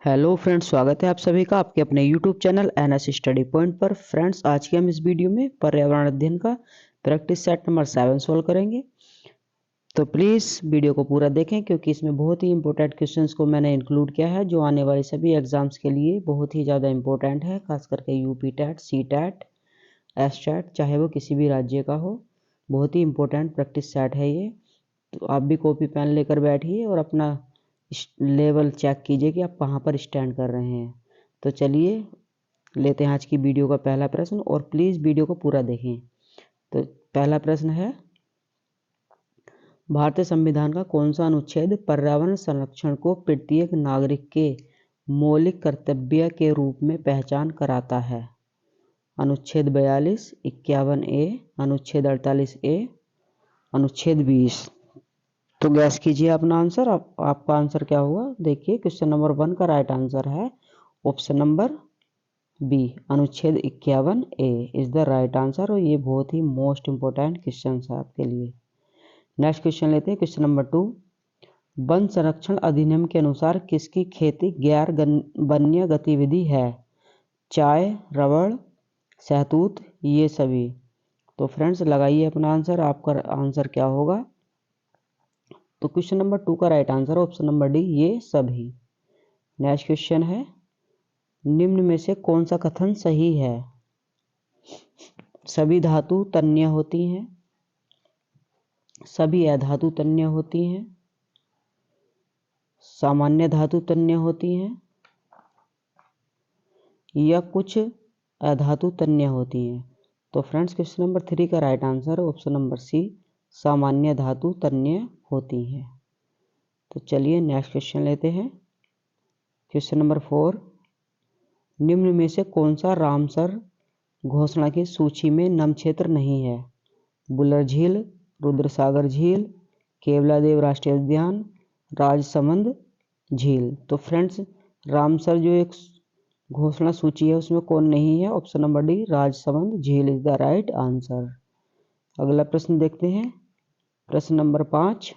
Hello friends, स्वागत है आप सभी का आपके अपने YouTube channel NS study point पर। फ्रेंड्स, आज के हम इस वीडियो में पर्यावरण अध्ययन का प्रैक्टिस सेट नंबर 7 सोल्व करेंगे। तो प्लीज़ वीडियो को पूरा देखें क्योंकि इसमें बहुत ही इंपॉर्टेंट क्वेश्चंस को मैंने इंक्लूड किया है जो आने वाले सभी एग्जाम्स के लिए बहुत ही ज़्यादा इंपॉर्टेंट है, खास करके यूपी टैट, सी टैट, एस टैट, चाहे वो किसी भी राज्य का हो। बहुत ही इंपॉर्टेंट प्रैक्टिस सेट है ये। तो आप भी कॉपी पेन लेकर बैठिए और अपना लेवल चेक कीजिए कि आप कहाँ पर स्टैंड कर रहे हैं। तो चलिए लेते हैं आज की वीडियो का पहला प्रश्न और प्लीज़ वीडियो को पूरा देखें। तो पहला प्रश्न है, भारतीय संविधान का कौन सा अनुच्छेद पर्यावरण संरक्षण को प्रत्येक नागरिक के मौलिक कर्तव्य के रूप में पहचान कराता है? अनुच्छेद 42, 51A, अनुच्छेद 48A, अनुच्छेद 20। तो गैस कीजिए अपना आंसर। आपका आंसर क्या होगा? देखिए, क्वेश्चन नंबर 1 का राइट आंसर है ऑप्शन नंबर बी, अनुच्छेद 51A is the right answer. और ये बहुत ही मोस्ट इंपॉर्टेंट क्वेश्चन है आपके लिए। नेक्स्ट क्वेश्चन लेते हैं, क्वेश्चन नंबर 2। वन संरक्षण अधिनियम के अनुसार किसकी खेती गैर वन्य गतिविधि है? चाय, रबड़, शहतूत, ये सभी। तो फ्रेंड्स लगाइए अपना आंसर। आपका आंसर क्या होगा? तो क्वेश्चन नंबर 2 का right answer option number D, ये सभी। नेक्स्ट क्वेश्चन है, निम्न में से कौन सा कथन सही है? सभी धातु तन्य होती हैं, सभी अधातु तन्य होती हैं, सामान्य धातु तन्य होती हैं, या कुछ अधातु तन्य होती हैं। तो फ्रेंड्स, क्वेश्चन नंबर 3 का right answer option number C, सामान्य धातु तन्य होती हैं। तो चलिए नेक्स्ट क्वेश्चन लेते हैं, क्वेश्चन नंबर 4। निम्न में से कौन सा रामसर घोषणा की सूची में नम क्षेत्र नहीं है? बुलर झील, रुद्रसागर झील, केवलादेव राष्ट्रीय उद्यान, राजसमंद झील। तो फ्रेंड्स, रामसर जो एक घोषणा सूची है उसमें कौन नहीं है? ऑप्शन नंबर डी, राजसमंद झील इज द राइट आंसर। अगला प्रश्न देखते हैं, प्रश्न नंबर 5।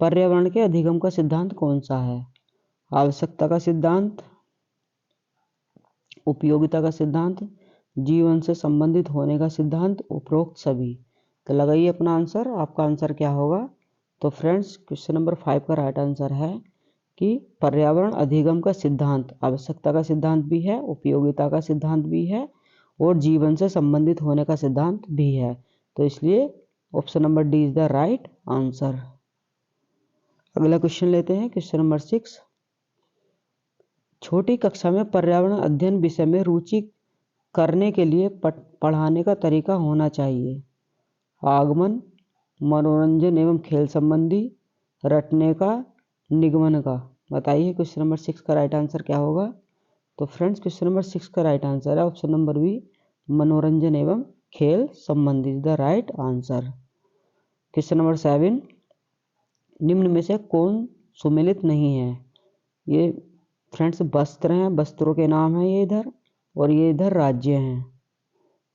पर्यावरण के अधिगम का सिद्धांत कौन सा है? आवश्यकता का सिद्धांत, उपयोगिता का सिद्धांत, जीवन से संबंधित होने का सिद्धांत, उपरोक्त सभी। तो लगाइए अपना आंसर। आपका आंसर क्या होगा? तो फ्रेंड्स, क्वेश्चन नंबर 5 का राइट आंसर है कि पर्यावरण अधिगम का सिद्धांत आवश्यकता का सिद्धांत भी है, उपयोगिता का सिद्धांत भी है और जीवन से संबंधित होने का सिद्धांत भी है। तो इसलिए option number D is the right answer. अगला क्वेश्चन लेते हैं, क्वेश्चन नंबर 6। छोटी कक्षा में पर्यावरण अध्ययन विषय में रुचि करने के लिए पढ़ाने का तरीका होना चाहिए। आगमन, मनोरंजन एवं खेल संबंधी, रटने का, निगमन का। बताइए क्वेश्चन नंबर 6 का राइट आंसर क्या होगा? तो फ्रेंड्स, क्वेश्चन नंबर 6 का राइट आंसर है ऑप्शन नंबर बी, मनोरंजन एवं खेल संबंधी the right answer. Question number 7। निम्न में से कौन सुमेलित नहीं है? ये फ्रेंड्स वस्त्र हैं, वस्त्रों के नाम हैं ये इधर, और ये इधर राज्य हैं।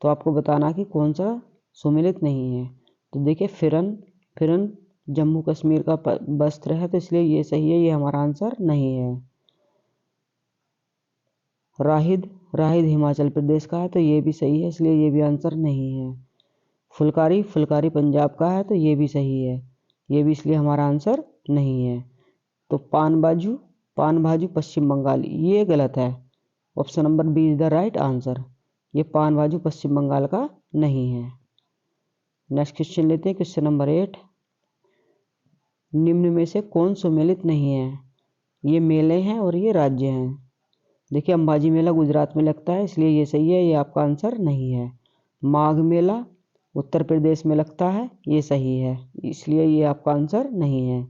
तो आपको बताना कि कौन सा सुमेलित नहीं है। तो देखिए, फिरन, फिरन जम्मू कश्मीर का वस्त्र है तो इसलिए ये सही है, ये हमारा आंसर नहीं है। राहिद, राहिद हिमाचल प्रदेश का है तो ये भी सही है, इसलिए ये भी आंसर नहीं है। फुलकारी, फुलकारी पंजाब का है तो ये भी सही है, ये भी इसलिए हमारा आंसर नहीं है। तो पान बाजू, पान बाजू पश्चिम बंगाल, ये गलत है। Option number B is the right answer. ये पान बाजू पश्चिम बंगाल का नहीं है। नेक्स्ट क्वेश्चन लेते हैं, क्वेश्चन नंबर 8। निम्न में से कौन सुमेलित नहीं है? ये मेले हैं और ये राज्य हैं। देखिए, अंबाजी मेला गुजरात में लगता है इसलिए ये सही है, ये आपका आंसर नहीं है। माघ मेला उत्तर प्रदेश में लगता है, ये सही है, इसलिए ये आपका आंसर नहीं है।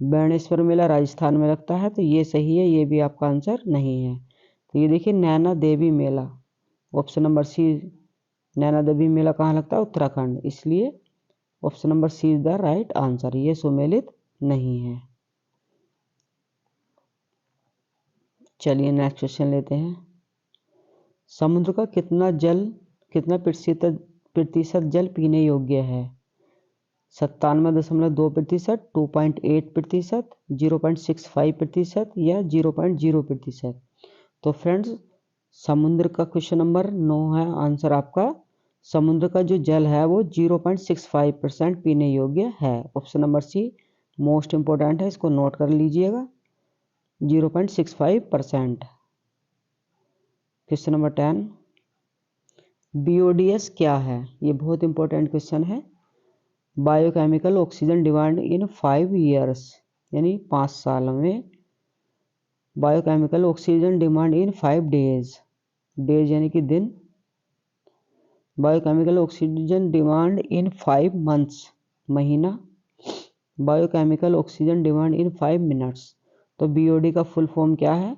बेणेश्वर मेला राजस्थान में लगता है तो ये सही है, ये भी आपका आंसर नहीं है। तो ये देखिए, नैना देवी मेला, ऑप्शन नंबर सी, नैना देवी मेला कहाँ लगता है? उत्तराखंड, इसलिए option number C is the right answer, ये सुमेलित नहीं है। चलिए नेक्स्ट क्वेश्चन लेते हैं, समुद्र का कितना प्रतिशत जल पीने योग्य है? 97.2%, 2.8%, 0.65% या 0.0%। तो फ्रेंड्स समुद्र का क्वेश्चन नंबर 9 है आंसर आपका। समुद्र का जो जल है वो 0.65% पीने योग्य है। Option number C most important है, इसको नोट कर लीजिएगा, 0.65%। क्वेश्चन नंबर 10, BODS क्या है? ये बहुत इंपॉर्टेंट क्वेश्चन है। Biochemical oxygen demand in 5 years, यानी 5 साल में। Biochemical oxygen demand in 5 days, days यानी कि दिन। Biochemical oxygen demand in 5 months, महीना। Biochemical oxygen demand in 5 minutes. तो BOD का फुल फॉर्म क्या है?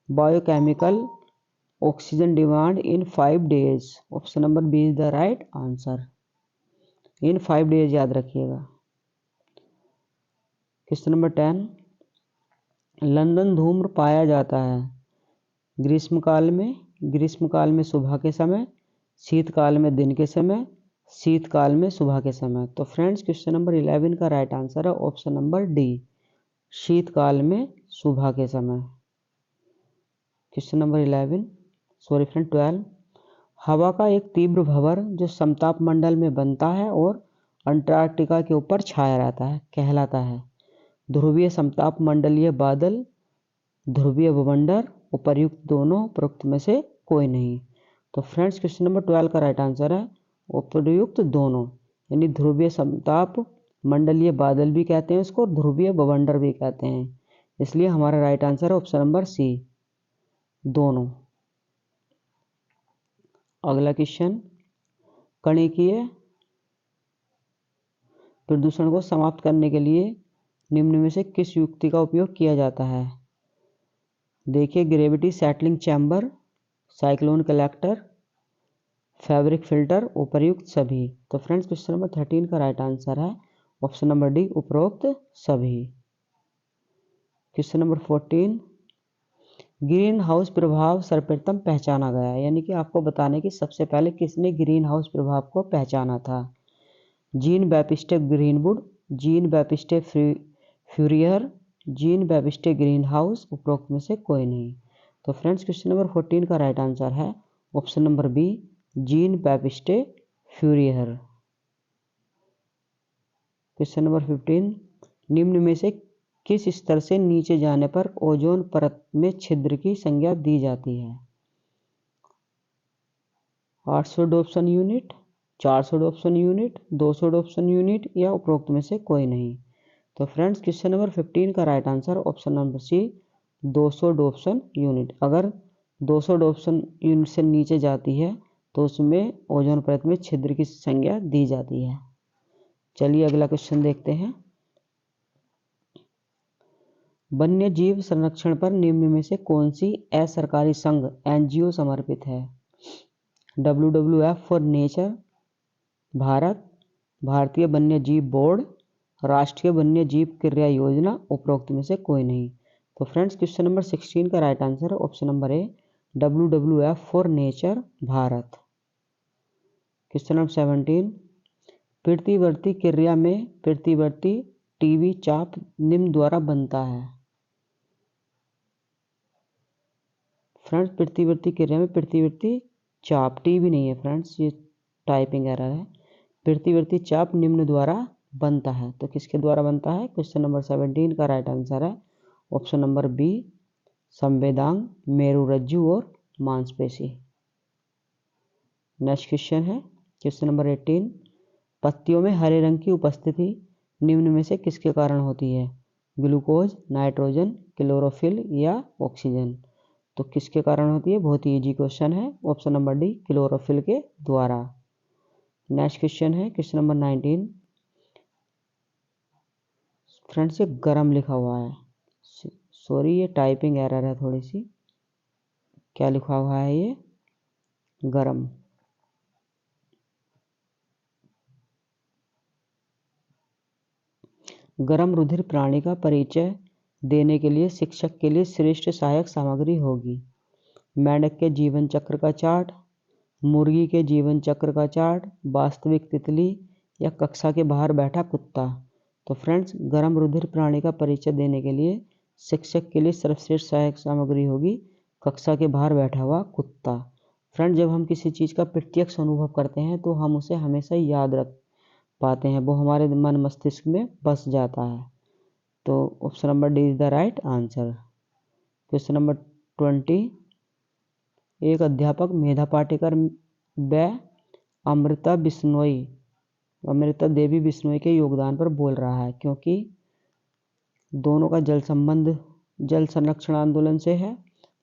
Biochemical oxygen demand in 5 days. Option number B is the right answer. In 5 days याद रखिएगा। क्वेश्चन नंबर 10, लंदन धूम्र पाया जाता है ग्रीष्मकाल में, ग्रीष्मकाल में सुबह के समय, शीतकाल में दिन के समय, शीतकाल में सुबह के समय। तो फ्रेंड्स क्वेश्चन नंबर 11 का राइट आंसर है ऑप्शन नंबर डी, शीतकाल में सुबह के समय। क्वेश्चन नंबर 12, हवा का एक तीव्र भंवर जो समताप मंडल में बनता है और अंटार्कटिका के ऊपर छाया रहता है कहलाता है ध्रुवीय समताप मंडलीय बादल, ध्रुवीय भवंडर, उपर्युक्त दोनों, उपरोक्त में से कोई नहीं। तो फ्रेंड्स क्वेश्चन नंबर 12 का राइट आंसर है उपर्युक्त दोनों, यानी ध्रुवीय समताप मंडलीय बादल भी कहते हैं इसको, ध्रुवीय भवंडर भी कहते हैं, इसलिए हमारा राइट आंसर है ऑप्शन नंबर सी, दोनों। अगला क्वेश्चन, कणिकीय प्रदूषण को समाप्त करने के लिए निम्न में से किस युक्ति का उपयोग किया जाता है? देखिए, gravity settling chamber, cyclone collector, fabric filter, उपर्युक्त सभी। तो फ्रेंड्स क्वेश्चन नंबर 13 का राइट आंसर है ऑप्शन नंबर डी, उपरोक्त सभी। क्वेश्चन नंबर 14, ग्रीन हाउस प्रभाव सर्वप्रथम पहचाना गया, यानी कि आपको बताने की सबसे पहले किसने ग्रीन हाउस प्रभाव को पहचाना था? Jean Baptiste Greenwood, Jean Baptiste Fourier, Jean Baptiste Green House, उपरोक्त में से कोई नहीं। तो फ्रेंड्स क्वेश्चन नंबर 14 का राइट आंसर है option number B, Jean Baptiste Fourier. Question number 15, निम्न में से किस स्तर से नीचे जाने पर ओजोन परत में छिद्र की संज्ञा दी जाती है? 800 डोप्सन यूनिट, 400 डोप्सन यूनिट, 200 डोप्सन यूनिट या उपरोक्त में से कोई नहीं। तो फ्रेंड्स क्वेश्चन नंबर 15 का right answer option number C, 200 Dobson unit. अगर 200 डोप्सन यूनिट से नीचे जाती है तो उसमें ओजोन परत में छिद्र की संज्ञा दी जाती है। चलिए अगला क्वेश्चन देखते हैं, वन्य जीव संरक्षण पर निम्न में से कौन सी असरकारी संघ NGO समर्पित है? WWF फॉर नेचर, भारत, भारतीय वन्य जीव बोर्ड, राष्ट्रीय वन्य जीव क्रिया योजना, उपरोक्त में से कोई नहीं। तो फ्रेंड्स क्वेश्चन नंबर 16 का राइट आंसर है option number A, WWF for nature, Bharat. Question number 17, प्रतिवर्ती क्रिया में प्रतिवर्ती टीवी चाप निम्न द्वारा बनता है। फ्रेंड्स प्रतिवर्ती क्रिया में प्रतिवर्ती चाप, टीवी नहीं है फ्रेंड्स, ये टाइपिंग एरर है। प्रतिवर्ती चाप निम्न द्वारा बनता है, तो किसके द्वारा बनता है? क्वेश्चन नंबर 17 का राइट आंसर है ऑप्शन नंबर बी, संवेदांग, मेरुरज्जु और मांसपेशी। नेक्स्ट क्वेश्चन है क्वेश्चन नंबर 18, पत्तियों में हरे रंग की उपस्थिति निम्न में से किसके कारण होती है? ग्लूकोज, नाइट्रोजन, क्लोरोफिल या ऑक्सीजन। तो किसके कारण होती है? बहुत ही इजी क्वेश्चन है, ऑप्शन नंबर डी, क्लोरोफिल के द्वारा। नेक्स्ट क्वेश्चन है क्वेश्चन नंबर 19, फ्रेंड्स ये गरम लिखा हुआ है, सॉरी ये टाइपिंग एरर है थोड़ी सी। क्या लिखा हुआ है ये? गरम। गरम रुधिर प्राणी का परिचय देने के लिए शिक्षक के लिए श्रेष्ठ सहायक सामग्री होगी? मेंढक के जीवन चक्र का चार्ट, मुर्गी के जीवन चक्र का चार्ट, वास्तविक तितली या कक्षा के बाहर बैठा कुत्ता। तो फ्रेंड्स, गर्म रुधिर प्राणी का परिचय देने के लिए शिक्षक के लिए सर्वश्रेष्ठ सहायक सामग्री होगी कक्षा के बाहर बैठा हुआ कुत्ता। फ्रेंड, जब हम किसी चीज़ का प्रत्यक्ष अनुभव करते हैं तो हम उसे हमेशा याद रख पाते हैं, वो हमारे मन मस्तिष्क में बस जाता है। तो option number D is the right answer. Question number 20, एक अध्यापक मेधा पाटेकर व अमृता देवी बिश्नोई के योगदान पर बोल रहा है, क्योंकि दोनों का जल संबंध जल संरक्षण आंदोलन से है,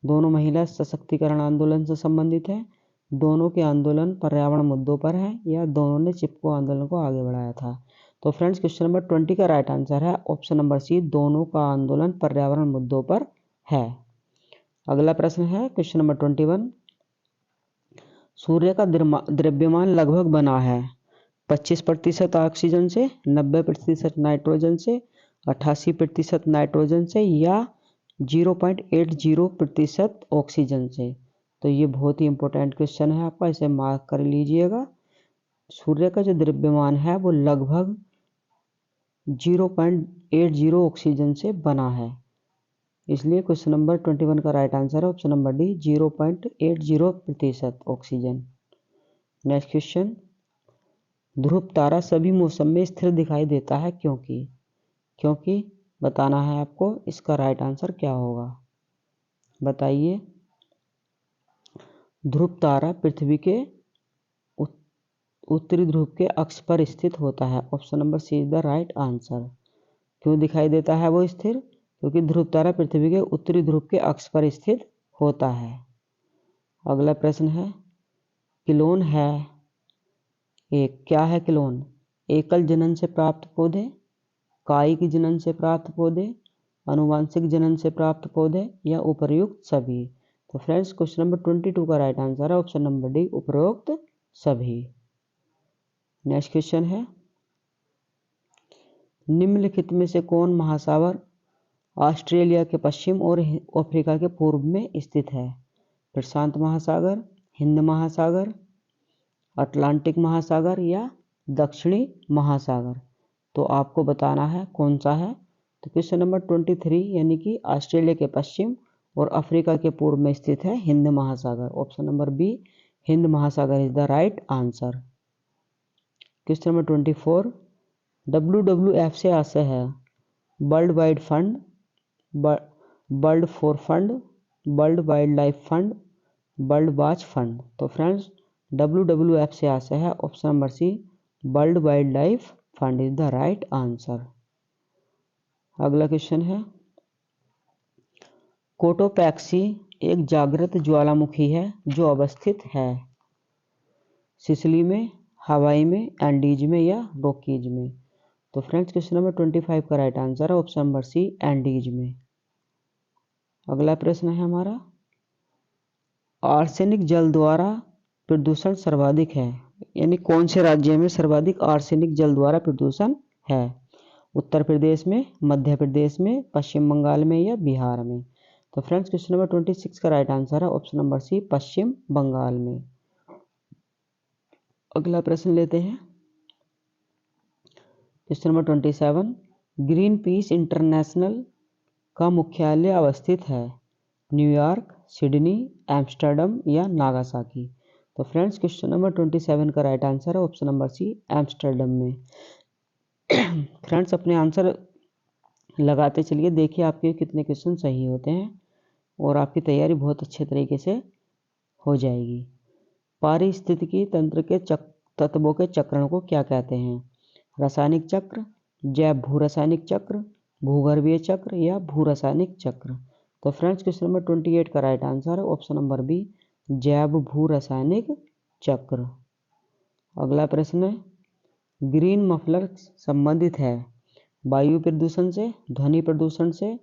दोनों महिला सशक्तिकरण आंदोलन से संबंधित है, दोनों के आंदोलन पर्यावरण मुद्दों पर है, या दोनों ने चिपको आंदोलन को आगे बढ़ाया था। तो फ्रेंड्स, क्वेश्चन नंबर 20 का राइट आंसर है ऑप्शन नंबर सी, दोनों का आंदोलन पर्यावरण मुद्दों पर है। अगला प्रश्न है क्वेश्चन नंबर 21, सूर्य का द्रव्यमान लगभग बना है 25% ऑक्सीजन से, 90% नाइट्रोजन से, 88% नाइट्रोजन से, या 0.80% ऑक्सीजन से। तो ये बहुत ही इंपॉर्टेंट क्वेश्चन है आपका, इसे मार्क कर लीजिएगा। सूर्य का जो द्रव्यमान है वो लगभग 0.80 ऑक्सीजन से बना है, इसलिए क्वेश्चन नंबर 21 का राइट आंसर है option number D, 0.80% oxygen. Next question, ध्रुव तारा सभी मौसम में स्थिर दिखाई देता है क्योंकि बताना है आपको, इसका राइट आंसर क्या होगा, बताइए। ध्रुव तारा पृथ्वी के उत्तरी ध्रुव के अक्ष पर स्थित होता है, option number C is the right answer. क्यों दिखाई देता है वो स्थिर? क्योंकि ध्रुव तारा पृथ्वी के उत्तरी ध्रुव के अक्ष पर स्थित होता है। अगला प्रश्न है, क्लोन है एक, क्या है क्लोन? एकल जनन से प्राप्त पौधे, कायिक जनन से प्राप्त पौधे, आनुवांशिक जनन से प्राप्त पौधे, या उपर्युक्त सभी। तो फ्रेंड्स, क्वेश्चन नंबर 22 का राइट आंसर है ऑप्शन नंबर डी, उपरोक्त सभी। नेक्स्ट क्वेश्चन है, निम्नलिखित में से कौन महासागर ऑस्ट्रेलिया के पश्चिम और अफ्रीका के पूर्व में स्थित है? प्रशांत महासागर, हिंद महासागर, अटलांटिक महासागर, या दक्षिणी महासागर। तो आपको बताना है कौन सा है। तो क्वेश्चन नंबर 23 यानी कि ऑस्ट्रेलिया के पश्चिम और अफ्रीका के पूर्व में स्थित है हिंद महासागर, ऑप्शन नंबर बी, हिंद महासागर is the right answer. Question number 24, WWF से आशय है world wide fund, world for fund, world wildlife fund, world watch fund. तो फ्रेंड्स, WWF से आशय है option number C, world wildlife fund is the right answer. अगला question है, Cotopaxi एक जागृत ज्वालामुखी है जो अवस्थित है सिसिली में, हवाई में, एंडीज में, या रॉकीज में। तो फ्रेंड्स, क्वेश्चन नंबर 25 का राइट आंसर है ऑप्शन नंबर सी, एंडीज में। अगला प्रश्न है हमारा, आर्सेनिक जल द्वारा प्रदूषण सर्वाधिक है, यानी कौन से राज्य में सर्वाधिक आर्सेनिक जल द्वारा प्रदूषण है? उत्तर प्रदेश में, मध्य प्रदेश में, पश्चिम बंगाल में, या बिहार में। तो फ्रेंड्स, क्वेश्चन नंबर 26 का राइट आंसर है ऑप्शन नंबर सी, पश्चिम बंगाल में। अगला प्रश्न लेते हैं, question number 27, green peas international का मुख्यालय अवस्थित है न्यूयॉर्क, सिडनी, एम्स्टर्डम, या नागासाकी। तो फ्रेंड्स, क्वेश्चन नंबर 27 का राइट आंसर है ऑप्शन नंबर सी, एम्स्टर्डम में। फ्रेंड्स, अपने आंसर लगाते चलिए, देखिए आपके कितने क्वेश्चन सही होते हैं और आपकी तैयारी बहुत अच्छे तरीके से हो जाएगी। पारिस्थितिकी तंत्र के तत्वों के चक्रण को क्या कहते हैं? रासायनिक चक्र, जैव भू रासायनिक चक्र, भूगर्भीय चक्र, या भू रासायनिक चक्र। तो फ्रेंड्स, क्वेश्चन नंबर 28 का राइट आंसर है ऑप्शन नंबर बी, जैव भू रासायनिक चक्र। अगला प्रश्न है, ग्रीन मफलर संबंधित है वायु प्रदूषण से, ध्वनि प्रदूषण से,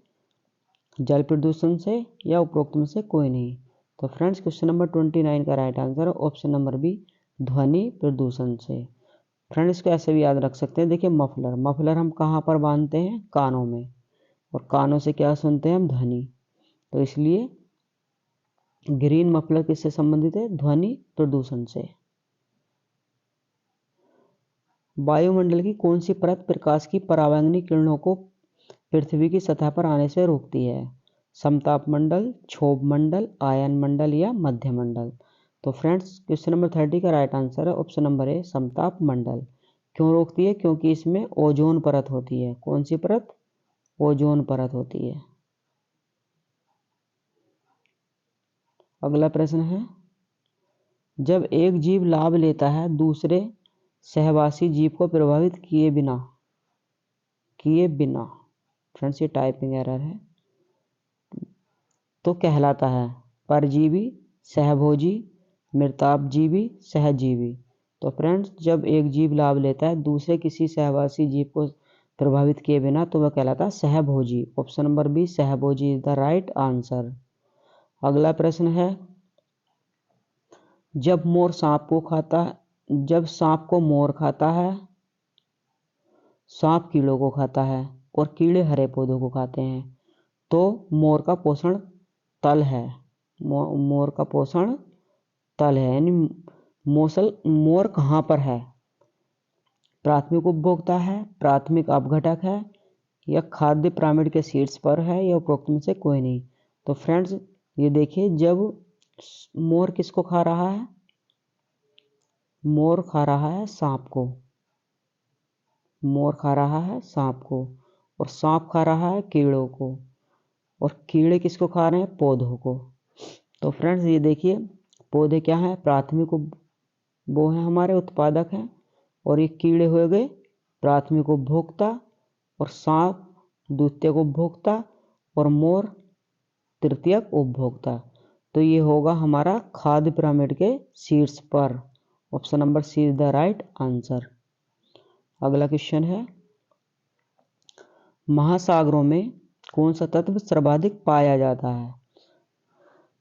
जल प्रदूषण से, या उपरोक्त में से कोई नहीं। तो फ्रेंड्स, क्वेश्चन नंबर 29 का राइट आंसर है ऑप्शन नंबर बी, ध्वनि प्रदूषण से। फ्रेंड्स, इसको ऐसे भी याद रख सकते हैं, देखिए मफलर हम कहाँ पर बांधते हैं? कानों में, और कानों से क्या सुनते हैं हम? ध्वनि। तो इसलिए ग्रीन मफलर किससे संबंधित है? ध्वनि प्रदूषण से। वायुमंडल की कौन सी परत प्रकाश की परावैंगनी किरणों को पृथ्वी की सतह पर आने से रोकती है? समताप मंडल, क्षोभ मंडल, आयन मंडल या मध्य मंडल? तो फ्रेंड्स क्वेश्चन नंबर 30 का राइट आंसर है ऑप्शन नंबर ए, समताप मंडल। क्यों रोकती है? क्योंकि इसमें ओजोन परत होती है। कौन सी परत? ओजोन परत होती है। अगला प्रश्न है, जब एक जीव लाभ लेता है दूसरे सहवासी जीव को प्रभावित किए बिना फ्रेंड्स ये टाइपिंग एरर है, तो कहलाता है परजीवी, सहभोजी, मृतापजीवी, सहजीवी। तो फ्रेंड्स जब एक जीव लाभ लेता है दूसरे किसी सहवासी जीव को प्रभावित किए बिना तो वह कहलाता है सहभोजी। ऑप्शन नंबर बी, सहभोजी इज द राइट आंसर। अगला प्रश्न है, जब सांप को मोर खाता है, सांप कीड़ों को खाता है और कीड़े हरे पौधों को खाते हैं, तो मोर का पोषण तल है। मोर का पोषण तल है, यानी मोर कहाँ पर है? प्राथमिक उपभोक्ता है, प्राथमिक अपघटक है, या खाद्य पिरामिड के शीर्ष पर है, या उपरोक्त में से कोई नहीं। तो फ्रेंड्स ये देखिए, जब मोर किसको खा रहा है? मोर खा रहा है सांप को। मोर खा रहा है सांप को और सांप खा रहा है कीड़ों को, और कीड़े किसको खा रहे हैं? पौधों को। तो फ्रेंड्स ये देखिए, पौधे क्या हैं? प्राथमिक वो हैं हमारे उत्पादक हैं, और ये कीड़े हो गए प्राथमिक उपभोक्ता, और सांप द्वितीयक उपभोक्ता, और मोर तृतीयक उपभोक्ता। तो ये होगा हमारा खाद्य पिरामिड के शीर्ष पर। Option number C is the right answer. अगला क्वेश्चन है, महासागरों में कौन सा तत्व सर्वाधिक पाया जाता है?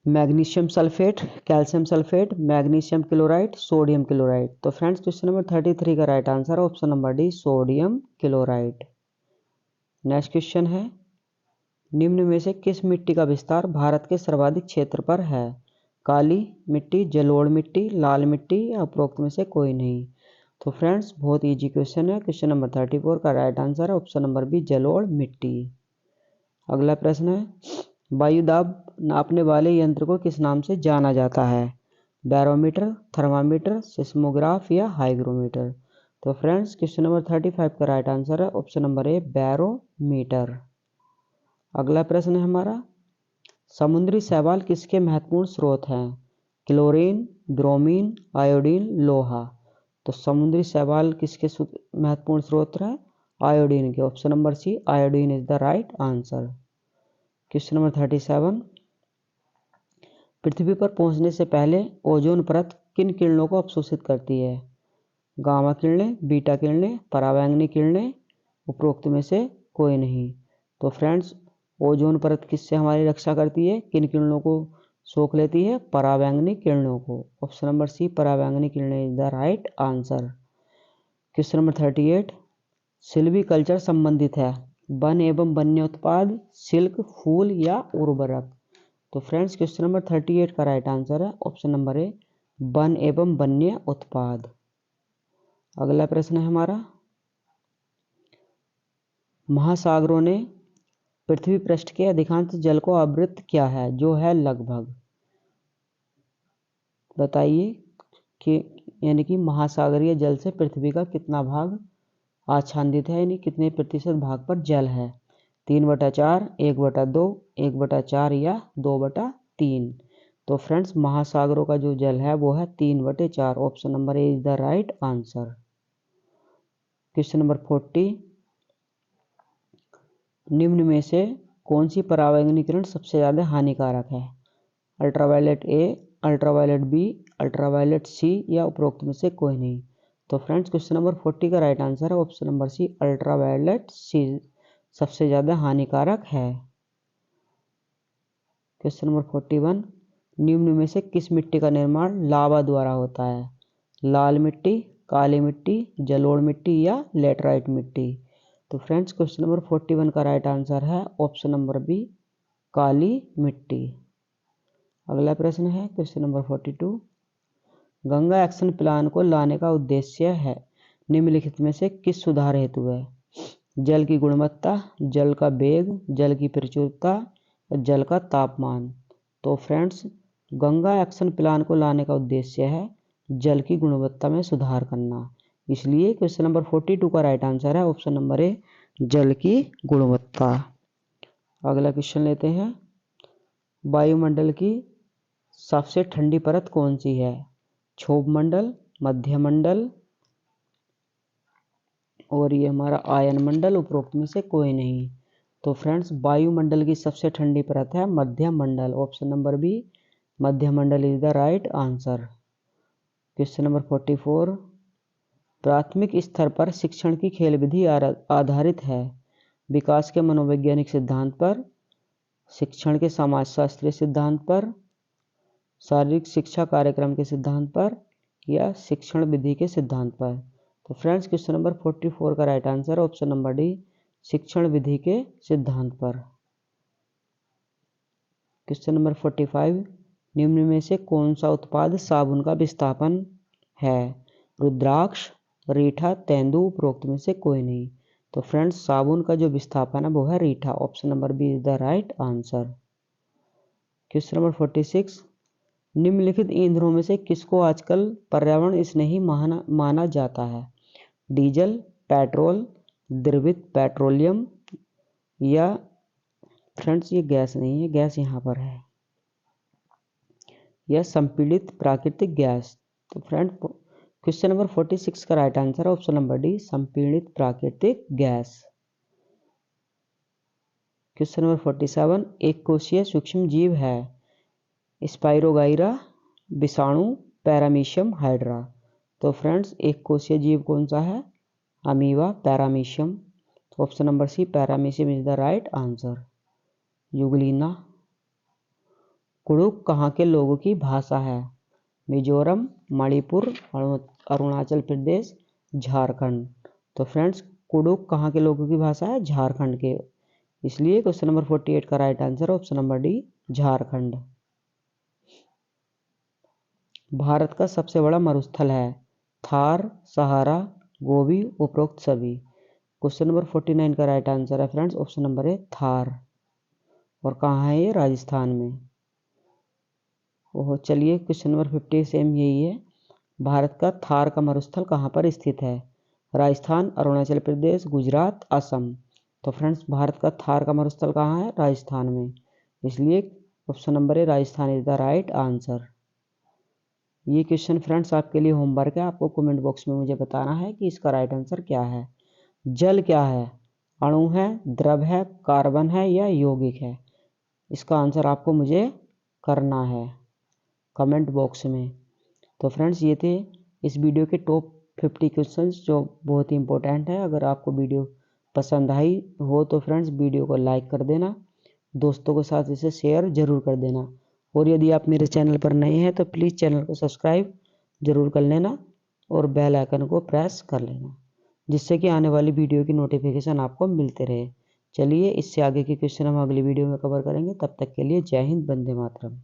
Magnesium sulphate, calcium sulphate, magnesium chloride, sodium chloride? तो फ्रेंड्स क्वेश्चन नंबर 33 का राइट आंसर है option number D, sodium chloride. Next question है, निम्न में से किस मिट्टी का विस्तार भारत के सर्वाधिक क्षेत्र पर है? काली मिट्टी, जलोढ़ मिट्टी, लाल मिट्टी, या उपरोक्त में से कोई नहीं? तो फ्रेंड्स बहुत इजी क्वेश्चन है। क्वेश्चन नंबर 34 का राइट आंसर है ऑप्शन नंबर बी, जलोढ़ मिट्टी। अगला प्रश्न है, वायुदाब नापने वाले यंत्र को किस नाम से जाना जाता है? बैरोमीटर, थर्मामीटर, सिस्मोग्राफ, या हाइग्रोमीटर? तो फ्रेंड्स क्वेश्चन नंबर 35 का राइट आंसर है ऑप्शन नंबर ए, बैरोमीटर। अगला प्रश्न है हमारा, समुद्री शैवाल किसके महत्वपूर्ण स्रोत हैं? क्लोरीन, ब्रोमीन, आयोडीन, लोहा? तो समुद्री शैवाल किसके महत्वपूर्ण स्रोत हैं? आयोडीन के। Option number C, iodine is the right answer. Question number 37, पृथ्वी पर पहुंचने से पहले ओजोन परत किन किरणों को अवशोषित करती है? गामा किरणें, बीटा किरणें, परावैंगनी किरणें, उपरोक्त में से कोई नहीं? तो फ्रेंड्स ओजोन परत किससे हमारी रक्षा करती है? किन किरणों को सोख लेती है? परावैंगनी किरणों को। ऑप्शन नंबर सी, परावैंगनी किरणें is the right answer. Question number 38, silviculture संबंधित है वन एवं वन्य उत्पाद, सिल्क, फूल, या उर्वरक? तो फ्रेंड्स क्वेश्चन नंबर 38 का राइट आंसर है ऑप्शन नंबर ए, वन एवं वन्य उत्पाद। अगला प्रश्न है हमारा, महासागरों ने पृथ्वी पृष्ठ के अधिकांश जल को आवृत किया है, जो है लगभग? बताइए कि यानी कि महासागरीय जल से पृथ्वी का कितना भाग आच्छादित है, यानी कितने प्रतिशत भाग पर जल है? 3/4, 1/2, 1/4, या 2/3? तो फ्रेंड्स महासागरों का जो जल है वो है 3/4। Option number A is the right answer. Question number 40, निम्न में से कौन सी परावैंगनी किरण सबसे ज़्यादा हानिकारक है? Ultraviolet A, ultraviolet B, ultraviolet C, या उपरोक्त में से कोई नहीं? तो फ्रेंड्स क्वेश्चन नंबर 40 का राइट आंसर है ऑप्शन नंबर सी, अल्ट्रावायलेट सी सबसे ज़्यादा हानिकारक है। क्वेश्चन नंबर 41, निम्न में से किस मिट्टी का निर्माण लावा द्वारा होता है? लाल मिट्टी, काली मिट्टी, जलोढ़ मिट्टी, या लेटराइट मिट्टी? तो फ्रेंड्स क्वेश्चन नंबर 41 का राइट आंसर है ऑप्शन नंबर बी, काली मिट्टी। अगला प्रश्न है question number 42, Ganga action plan को लाने का उद्देश्य है निम्नलिखित में से किस सुधार हेतु है? जल की गुणवत्ता, जल का वेग, जल की प्रचुरता, जल का तापमान। तो फ्रेंड्स, गंगा एक्शन प्लान को लाने का उद्देश्य है जल की गुणवत्ता में सुधार करना। इसलिए क्वेश्चन नंबर 42 का राइट आंसर है ऑप्शन नंबर ए, जल की गुणवत्ता। अगला क्वेश्चन लेते हैं। वायुमंडल की सबसे ठंडी परत कौन सी है? क्षोभ मंडल, मध्य मंडल और ये हमारा आयन मंडल, उपरोक्त में से कोई नहीं। तो फ्रेंड्स, वायुमंडल की सबसे ठंडी परत है मध्य मंडल, ऑप्शन नंबर बी, मध्य मंडल is the right answer. Question number 44, प्राथमिक स्तर पर शिक्षण की खेल विधि आधारित है विकास के मनोवैज्ञानिक सिद्धांत पर, शिक्षण के समाजशास्त्रीय सिद्धांत पर, शारीरिक शिक्षा कार्यक्रम के सिद्धांत पर या शिक्षण विधि के सिद्धांत पर। तो फ्रेंड्स, क्वेश्चन नंबर 44 का right answer option number D, शिक्षण विधि के सिद्धांत पर। क्वेश्चन नंबर 45, निम्न में से कौन सा उत्पाद साबुन का विस्थापन है? रुद्राक्ष, रीठा, तेंदु, उपरोक्त में से कोई नहीं। तो फ्रेंड्स, साबुन का जो विस्थापन है वो है रीठा, option number B is the right answer. Question number 46, निम्नलिखित ईंधनों में से किसको आजकल पर्यावरण स्नेही माना जाता है? डीजल, पेट्रोल, द्रवित पेट्रोलियम या फ्रेंड्स ये गैस नहीं है, गैस यहाँ पर है, यह संपीड़ित प्राकृतिक गैस। तो फ्रेंड, क्वेश्चन नंबर 46 का राइट आंसर है ऑप्शन नंबर डी, संपीड़ित प्राकृतिक गैस। क्वेश्चन नंबर 47, एक कोशीय सूक्ष्म जीव है? स्पाइरोगाइरा, विषाणु, पैरामीशियम, हाइड्रा। तो फ्रेंड्स, एक कोशीय जीव कौन सा है? Amoeba, paramecium. Option number C, paramecium is the right answer. Euglena. Kurukh कहाँ के लोगों की भाषा है? मिजोरम, मणिपुर, अरुणाचल प्रदेश, झारखंड। तो फ्रेंड्स, कुडुख कहाँ के लोगों की भाषा है? झारखंड के। इसलिए क्वेश्चन नंबर 48 का right answer option number D, Jharkhand. Bharat का सबसे बड़ा मरुस्थल है? थार, सहारा, गोबी, उपरोक्त सभी। क्वेश्चन नंबर 49 का राइट आंसर है friends option number A, Thar. और कहाँ है ये? राजस्थान में। ओह, चलिए क्वेश्चन नंबर 50 सेम यही है। भारत का थार का मरुस्थल कहाँ पर स्थित है? राजस्थान, अरुणाचल प्रदेश, गुजरात, असम। तो फ्रेंड्स, भारत का थार का मरुस्थल कहाँ है? राजस्थान में। इसलिए option number A, Rajasthan is the right answer. ये क्वेश्चन फ्रेंड्स आपके लिए होमवर्क है, आपको कमेंट बॉक्स में मुझे बताना है कि इसका राइट आंसर क्या है। जल क्या है? अणु है, द्रव है, कार्बन है या यौगिक है? इसका आंसर आपको मुझे करना है कमेंट बॉक्स में। तो फ्रेंड्स, ये थे इस वीडियो के टॉप 50 क्वेश्चंस जो बहुत ही इंपॉर्टेंट है। अगर आपको वीडियो पसंद आई हो तो फ्रेंड्स वीडियो को लाइक कर देना, दोस्तों के साथ इसे शेयर जरूर कर देना। और यदि आप मेरे चैनल पर नए हैं तो प्लीज़ चैनल को सब्सक्राइब जरूर कर लेना और बेल आइकन को प्रेस कर लेना, जिससे कि आने वाली वीडियो की नोटिफिकेशन आपको मिलते रहे। चलिए, इससे आगे के क्वेश्चन हम अगली वीडियो में कवर करेंगे। तब तक के लिए जय हिंद, वंदे मातरम।